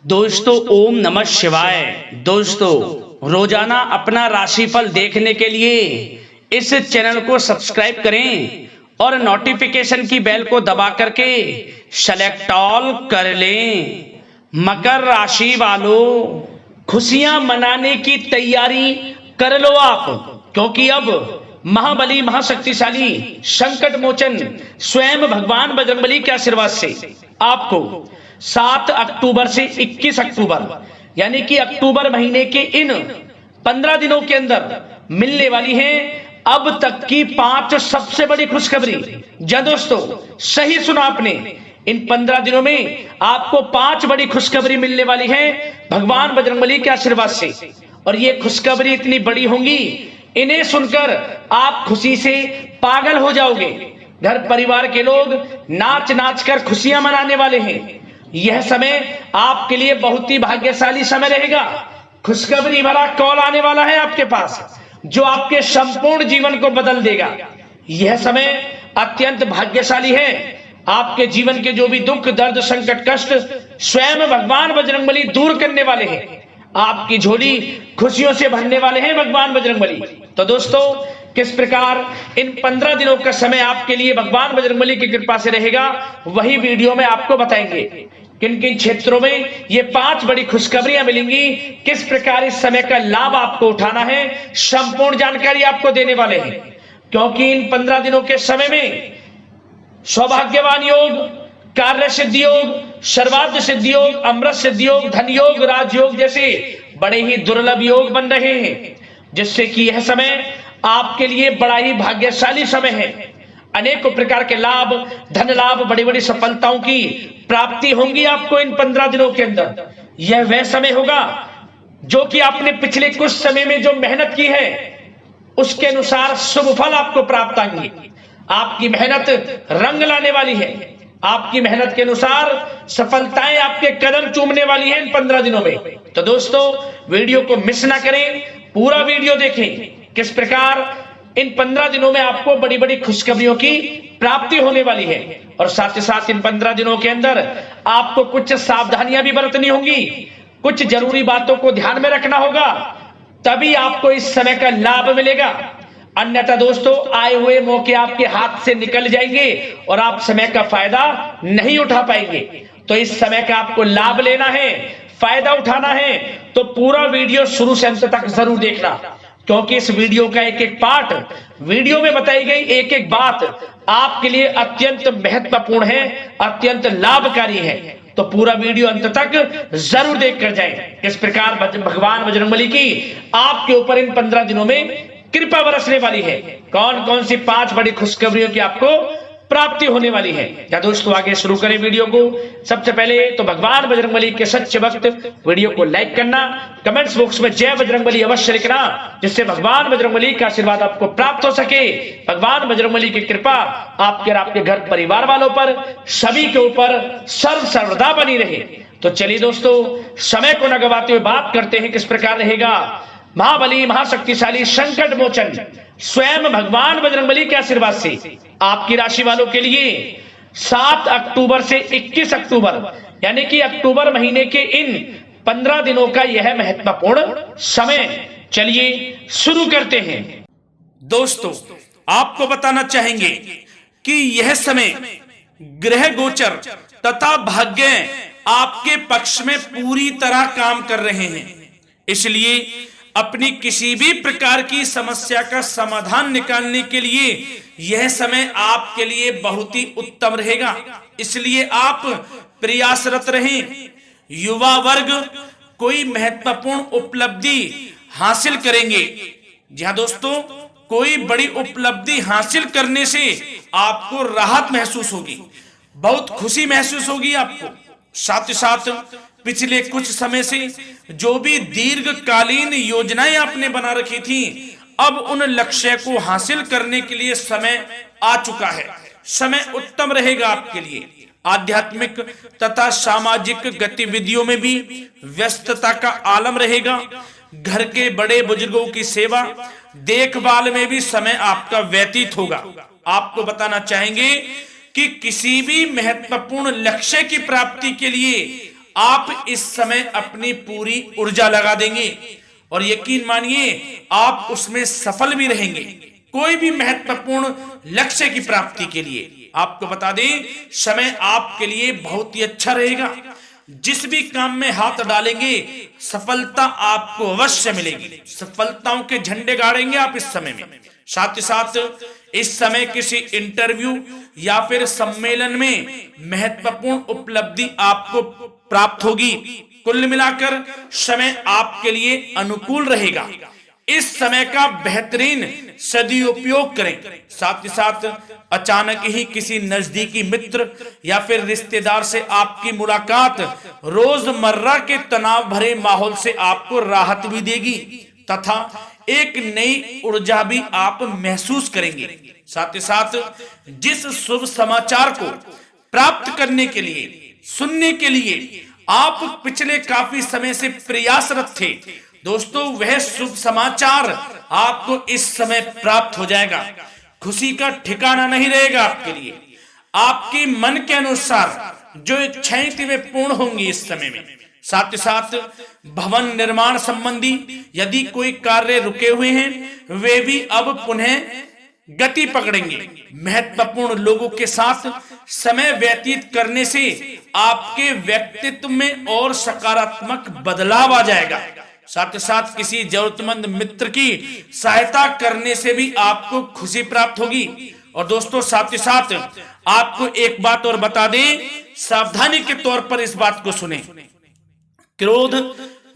दोस्तों ओम नमः शिवाय। दोस्तों रोजाना अपना राशिफल देखने के लिए इस चैनल को सब्सक्राइब करें और नोटिफिकेशन की बेल को दबा करके सेलेक्ट ऑल कर लें। मकर राशि वालों, खुशियां मनाने की तैयारी कर लो आप, क्योंकि अब महाबली महाशक्तिशाली संकट मोचन स्वयं भगवान बजरंगबली के आशीर्वाद से आपको 7 अक्टूबर से 21 अक्टूबर यानी कि अक्टूबर महीने के इन 15 दिनों के अंदर मिलने वाली है अब तक की 5 सबसे बड़ी खुशखबरी। जी दोस्तों, सही सुना आपने, इन 15 दिनों में आपको 5 बड़ी खुशखबरी मिलने वाली है भगवान बजरंगबली के आशीर्वाद से। और ये खुशखबरी इतनी बड़ी होंगी, इन्हें सुनकर आप खुशी से पागल हो जाओगे। घर परिवार के लोग नाच नाच कर खुशियां मनाने वाले हैं। यह समय आपके लिए बहुत ही भाग्यशाली समय रहेगा। खुशखबरी भरा कॉल आने वाला है आपके पास, जो आपके संपूर्ण जीवन को बदल देगा। यह समय अत्यंत भाग्यशाली है। आपके जीवन के जो भी दुख दर्द संकट कष्ट स्वयं भगवान बजरंगबली दूर करने वाले हैं। आपकी झोली खुशियों से भरने वाले हैं भगवान बजरंगबली। तो दोस्तों, किस प्रकार इन 15 दिनों का समय आपके लिए भगवान बजरंगबली की कृपा से रहेगा, वही वीडियो में आपको बताएंगे। किन किन क्षेत्रों में ये 5 बड़ी खुशखबरियां मिलेंगी, किस प्रकार इस समय का लाभ आपको उठाना है, संपूर्ण जानकारी आपको देने वाले हैं। क्योंकि इन 15 दिनों के समय में सौभाग्यवान योग, कार्य सिद्धि योग, सर्वार्थ सिद्धि योग, अमृत सिद्धि योग, धन योग, राजयोग जैसे बड़े ही दुर्लभ योग बन रहे हैं, जिससे कि यह समय आपके लिए बड़ा ही भाग्यशाली समय है। अनेकों प्रकार के लाभ, धन लाभ, बड़ी बड़ी सफलताओं की प्राप्ति होंगी आपको इन 15 दिनों के अंदर। यह वह समय होगा जो कि आपने पिछले कुछ समय में जो मेहनत की है उसके अनुसार शुभ फल आपको प्राप्त आएंगे। आपकी मेहनत रंग लाने वाली है। आपकी मेहनत के अनुसार सफलताएं आपके कदम चूमने वाली हैं इन 15 दिनों में। तो दोस्तों, वीडियो को मिस ना करें, पूरा वीडियो देखें किस प्रकार इन 15 दिनों में आपको बड़ी बड़ी खुशखबरियों की प्राप्ति होने वाली है। और साथ ही साथ इन 15 दिनों के अंदर आपको कुछ सावधानियां भी बरतनी होंगी, कुछ जरूरी बातों को ध्यान में रखना होगा, तभी आपको इस समय का लाभ मिलेगा। अन्यथा दोस्तों, आए हुए मौके आपके हाथ से निकल जाएंगे और आप समय का फायदा नहीं उठा पाएंगे। तो इस समय का आपको लाभ लेना है, फायदा उठाना है, तो पूरा वीडियो शुरू से अंत तक जरूर देखना, क्योंकि इस वीडियो का एक एक पार्ट, वीडियो में बताई गई एक एक बात आपके लिए अत्यंत महत्वपूर्ण है, अत्यंत लाभकारी है। तो पूरा वीडियो अंत तक जरूर देख कर जाएं किस प्रकार भगवान बजरंगबली की आपके ऊपर इन 15 दिनों में कृपा बरसने वाली है। कौन कौन सी 5 बड़ी खुशखबरियों की आपको प्राप्ति होने वाली है। या दोस्तों, आगे शुरू करें वीडियो को। सबसे पहले तो भगवान बजरंगबली के सच्चे भक्त वीडियो को लाइक करना, कमेंट्स बॉक्स में जय बजरंगबली अवश्य लिखना, जिससे भगवान बजरंगबली का आशीर्वाद आपको प्राप्त हो सके। भगवान बजरंगबली की कृपा आपके और आपके घर परिवार वालों पर, सभी के ऊपर सर्वदा बनी रहे। तो चलिए दोस्तों, समय को न गवाते हुए बात करते हैं किस प्रकार रहेगा महाबली महाशक्तिशाली संकट मोचन स्वयं भगवान बजरंगबली के आशीर्वाद से आपकी राशि वालों के लिए 7 अक्टूबर से 21 अक्टूबर यानी कि अक्टूबर महीने के इन 15 दिनों का यह महत्वपूर्ण समय। चलिए शुरू करते हैं। दोस्तों, आपको बताना चाहेंगे कि यह समय ग्रह गोचर तथा भाग्य आपके पक्ष में पूरी तरह काम कर रहे हैं। इसलिए अपनी किसी भी प्रकार की समस्या का समाधान निकालने के लिए यह समय आपके लिए बहुत ही उत्तम रहेगा। इसलिए आप प्रयासरत रहें। युवा वर्ग कोई महत्वपूर्ण उपलब्धि हासिल करेंगे। जी हाँ दोस्तों, कोई बड़ी उपलब्धि हासिल करने से आपको राहत महसूस होगी, बहुत खुशी महसूस होगी आपको। साथ ही साथ पिछले कुछ समय से जो भी दीर्घकालीन योजनाएं आपने बना रखी थी, अब उन लक्ष्य को हासिल करने के लिए समय आ चुका है। समय उत्तम रहेगा आपके लिए। आध्यात्मिक तथा सामाजिक गतिविधियों में भी व्यस्तता का आलम रहेगा। घर के बड़े बुजुर्गों की सेवा देखभाल में भी समय आपका व्यतीत होगा। आपको बताना चाहेंगे कि किसी भी महत्वपूर्ण लक्ष्य की प्राप्ति के लिए आप इस समय अपनी पूरी ऊर्जा लगा देंगे और यकीन मानिए आप उसमें सफल भी रहेंगे। कोई भी महत्वपूर्ण लक्ष्य की प्राप्ति के लिए आपको बता दें, समय आपके लिए बहुत ही अच्छा रहेगा। जिस भी काम में हाथ डालेंगे सफलता आपको अवश्य मिलेगी। सफलताओं के झंडे गाड़ेंगे आप इस समय में। साथ ही साथ इस समय किसी इंटरव्यू या फिर सम्मेलन में महत्वपूर्ण उपलब्धि आपको प्राप्त होगी। कुल मिलाकर समय आपके लिए अनुकूल रहेगा। इस समय का बेहतरीन सदुपयोग करें। साथ ही साथ अचानक ही किसी नजदीकी मित्र या फिर रिश्तेदार से आपकी मुलाकात रोजमर्रा के तनाव भरे माहौल से आपको राहत भी देगी तथा एक नई ऊर्जा भी आप महसूस करेंगे। साथ ही साथ जिस शुभ समाचार को प्राप्त करने के लिए, सुनने के लिए आप पिछले काफी समय से प्रयासरत थे दोस्तों, वह शुभ समाचार आपको इस समय प्राप्त हो जाएगा। खुशी का ठिकाना नहीं रहेगा आपके लिए। आपके मन के अनुसार जो इच्छाएं थी वे पूर्ण होंगी इस समय में। साथ ही साथ भवन निर्माण संबंधी यदि कोई कार्य रुके हुए हैं वे भी अब पुनः गति पकड़ेंगे। महत्वपूर्ण लोगों के साथ समय व्यतीत करने से आपके व्यक्तित्व में और सकारात्मक बदलाव आ जाएगा। साथ ही साथ किसी जरूरतमंद मित्र की सहायता करने से भी आपको खुशी प्राप्त होगी। और दोस्तों साथ ही साथ आपको एक बात और बता दें, सावधानी के तौर पर इस बात को सुने। क्रोध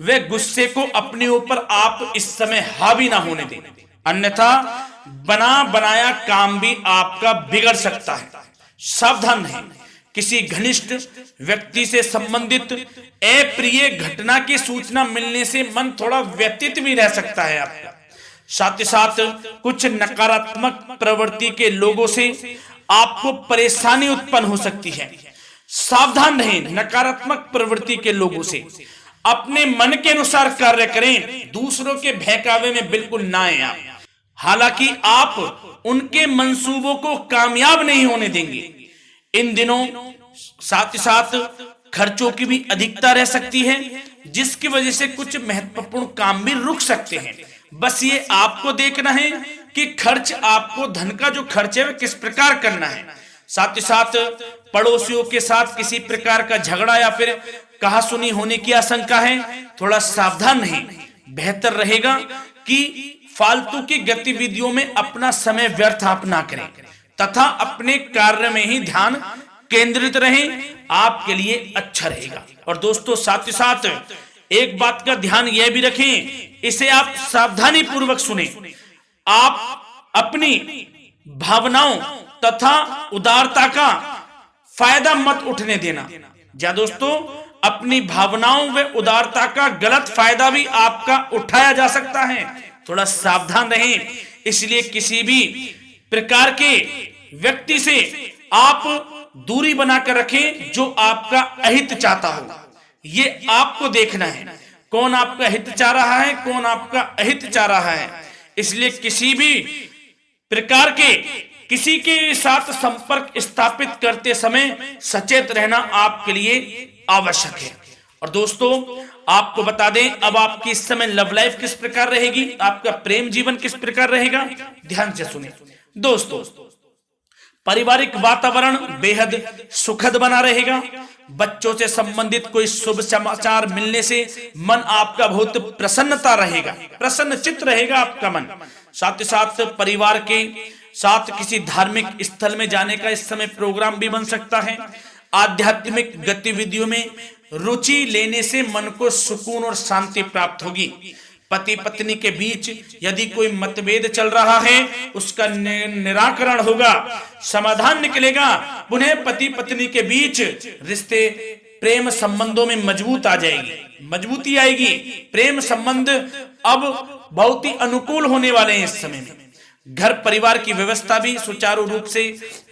व गुस्से को अपने ऊपर आप इस समय हावी ना होने दें, अन्यथा बना बनाया काम भी आपका बिगड़ सकता है। सावधान रहें। किसी घनिष्ठ व्यक्ति से संबंधित अप्रिय घटना की सूचना मिलने से मन थोड़ा व्यतीत भी रह सकता है आपका। साथ ही साथ कुछ नकारात्मक प्रवृत्ति के लोगों से आपको परेशानी उत्पन्न हो सकती है। सावधान रहें नकारात्मक प्रवृत्ति के लोगों से। अपने मन के अनुसार कार्य करें, दूसरों के बहकावे में बिल्कुल ना आए आप। हालांकि आप उनके मंसूबों को कामयाब नहीं होने देंगे। इन दिनों साथ ही साथ खर्चों की भी अधिकता रह सकती है, जिसकी वजह से कुछ महत्वपूर्ण काम भी रुक सकते हैं। बस ये आपको देखना है कि खर्च, आपको धन का जो खर्च है वह किस प्रकार करना है। साथ ही साथ पड़ोसियों के साथ किसी प्रकार का झगड़ा या फिर कहासुनी होने की आशंका है, थोड़ा सावधान रहें। बेहतर रहेगा कि फालतू की गतिविधियों में अपना समय व्यर्थ आप ना करें तथा अपने कार्य में ही ध्यान केंद्रित रहें, आपके लिए अच्छा रहेगा। और दोस्तों साथ ही साथ एक बात का ध्यान यह भी रखें, इसे आप सावधानी पूर्वक सुने। आप अपनी भावनाओं तथा उदारता का फायदा मत उठने देना। या दोस्तों अपनी भावनाओं व उदारता का गलत फायदा भी आपका उठाया जा सकता है, थोड़ा सावधान रहें। इसलिए किसी भी प्रकार के व्यक्ति से आप दूरी बनाकर रखें जो आपका अहित चाहता हो। ये आपको देखना है कौन आपका हित चाह रहा है, कौन आपका अहित चाह रहा है। इसलिए किसी भी प्रकार के किसी के साथ संपर्क स्थापित करते समय सचेत रहना आपके लिए आवश्यक है। और दोस्तों आपको बता दें, अब आपकी इस समय लव लाइफ किस प्रकार रहेगी, आपका प्रेम जीवन किस प्रकार रहेगा, ध्यान से सुने। दोस्तों पारिवारिक वातावरण बेहद सुखद बना रहेगा। बच्चों से संबंधित कोई शुभ समाचार मिलने से मन आपका बहुत प्रसन्नता रहेगा, प्रसन्न चित्त रहेगा आपका मन। साथ ही साथ परिवार के साथ किसी धार्मिक स्थल में जाने का इस समय प्रोग्राम भी बन सकता है। आध्यात्मिक गतिविधियों में रुचि लेने से मन को सुकून और शांति प्राप्त होगी। पति पत्नी के बीच यदि कोई मतभेद चल रहा है उसका निराकरण होगा, समाधान निकलेगा। पुनः पति पत्नी के बीच रिश्ते प्रेम संबंधों में मजबूत आ जाएगी, मजबूती आएगी। प्रेम संबंध अब बहुत ही अनुकूल होने वाले हैं इस समय में। घर परिवार की व्यवस्था भी सुचारू रूप से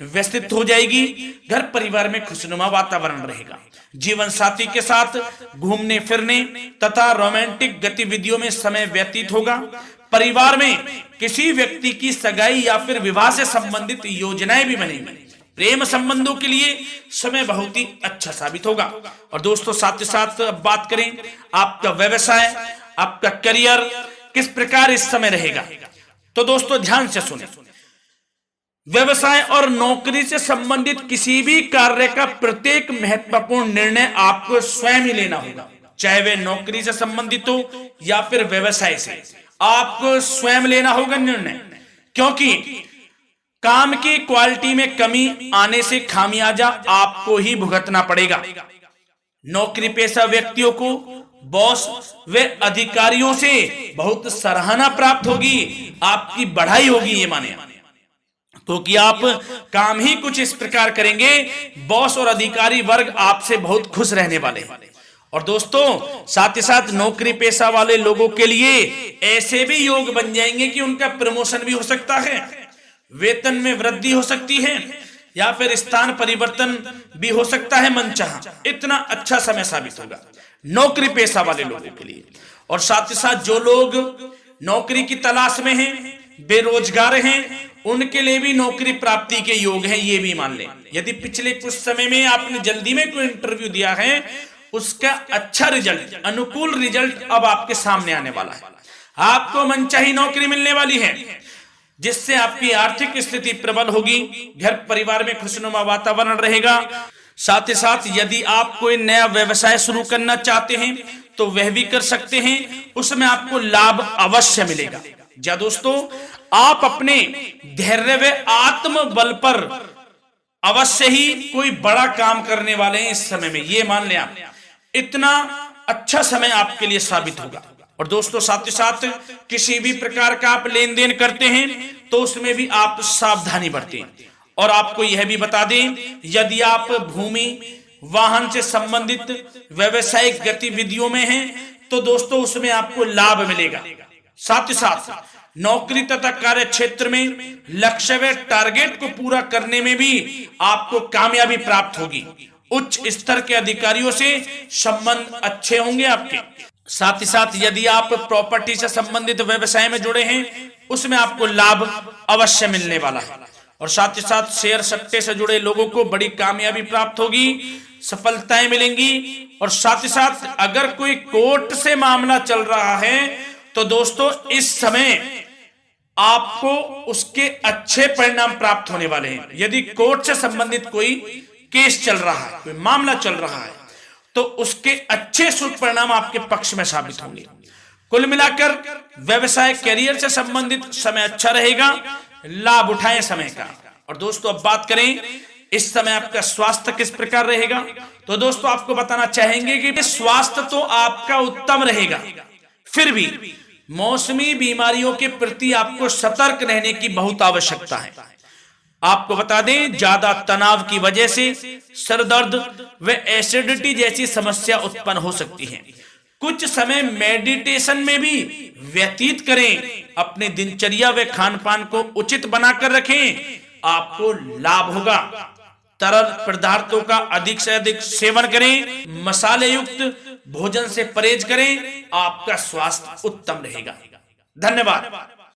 व्यवस्थित हो जाएगी। घर परिवार में खुशनुमा वातावरण रहेगा। जीवन साथी के साथ घूमने फिरने तथा रोमांटिक गतिविधियों में समय व्यतीत होगा। परिवार में किसी व्यक्ति की सगाई या फिर विवाह से संबंधित योजनाएं भी बनेंगी। प्रेम संबंधों के लिए समय बहुत ही अच्छा साबित होगा। और दोस्तों साथ ही साथ बात करें आपका व्यवसाय, आपका करियर किस प्रकार इस समय रहेगा, तो दोस्तों ध्यान से सुने। व्यवसाय और नौकरी से संबंधित किसी भी कार्य का प्रत्येक महत्वपूर्ण निर्णय आपको स्वयं ही लेना होगा, चाहे वे नौकरी से संबंधित हो या फिर व्यवसाय से, आपको स्वयं लेना होगा निर्णय। क्योंकि काम की क्वालिटी में कमी आने से खामियाजा आपको ही भुगतना पड़ेगा। नौकरी पेशा व्यक्तियों को बॉस व अधिकारियों से बहुत सराहना प्राप्त होगी, आपकी बढ़ाई होगी, ये माने, क्योंकि आप काम ही कुछ इस प्रकार करेंगे, बॉस और अधिकारी वर्ग आपसे बहुत खुश रहने वाले हैं। और दोस्तों साथ ही साथ नौकरी पेशा वाले लोगों के लिए ऐसे भी योग बन जाएंगे कि उनका प्रमोशन भी हो सकता है, वेतन में वृद्धि हो सकती है, या फिर स्थान परिवर्तन भी हो सकता है मनचाहा। इतना अच्छा समय साबित होगा नौकरी पेशा वाले लोगों के लिए। और साथ ही साथ जो लोग नौकरी की तलाश में हैं, बेरोजगार हैं, उनके लिए भी नौकरी प्राप्ति के योग हैं, ये भी मान लें। यदि पिछले कुछ समय में आपने जल्दी में कोई इंटरव्यू दिया है, उसका अच्छा रिजल्ट, अनुकूल रिजल्ट अब आपके सामने आने वाला है। आपको मनचाही नौकरी मिलने वाली है, जिससे आपकी आर्थिक स्थिति प्रबल होगी, घर परिवार में खुशनुमा वातावरण रहेगा। साथ ही साथ यदि आप कोई नया व्यवसाय शुरू करना चाहते हैं तो वह भी कर सकते हैं, उसमें आपको लाभ अवश्य मिलेगा। जा दोस्तों, आप अपने धैर्य व आत्मबल पर अवश्य ही कोई बड़ा काम करने वाले हैं इस समय में, ये मान लें आप। इतना अच्छा समय आपके लिए साबित होगा। और दोस्तों साथ ही साथ किसी भी प्रकार का आप लेन देन करते हैं तो उसमें भी आप सावधानी बरतें। और आपको यह भी बता दें, यदि आप भूमि वाहन से संबंधित व्यवसायिक गतिविधियों में हैं तो दोस्तों उसमें आपको लाभ मिलेगा। साथ ही साथ नौकरी तथा कार्य क्षेत्र में लक्ष्य व टारगेट को पूरा करने में भी आपको कामयाबी प्राप्त होगी। उच्च स्तर के अधिकारियों से संबंध अच्छे होंगे आपके। साथ ही साथ यदि आप प्रॉपर्टी से संबंधित व्यवसाय में जुड़े हैं, उसमें आपको लाभ अवश्य मिलने वाला है। और साथ ही साथ शेयर सट्टे से जुड़े लोगों को बड़ी कामयाबी प्राप्त होगी, सफलताएं मिलेंगी। और साथ ही साथ अगर कोई कोर्ट से मामला चल रहा है तो दोस्तों इस समय आपको उसके अच्छे परिणाम प्राप्त होने वाले हैं। यदि कोर्ट से संबंधित कोई केस चल रहा है, कोई मामला चल रहा है, तो उसके अच्छे शुभ परिणाम आपके पक्ष में साबित होंगे। कुल मिलाकर व्यवसाय करियर से संबंधित समय अच्छा रहेगा, लाभ उठाएं समय का। और दोस्तों अब बात करें इस समय आपका स्वास्थ्य किस प्रकार रहेगा, तो दोस्तों आपको बताना चाहेंगे कि स्वास्थ्य तो आपका उत्तम रहेगा, फिर भी मौसमी बीमारियों के प्रति आपको सतर्क रहने की बहुत आवश्यकता है। आपको बता दें, ज्यादा तनाव की वजह से सर दर्द व एसिडिटी जैसी समस्या उत्पन्न हो सकती है। कुछ समय मेडिटेशन में भी व्यतीत करें, अपनी दिनचर्या व खान पान को उचित बनाकर रखें, आपको लाभ होगा। तरल पदार्थों का अधिक से अधिक सेवन करें, मसाले युक्त भोजन से परहेज करें, आपका स्वास्थ्य उत्तम रहेगा। धन्यवाद।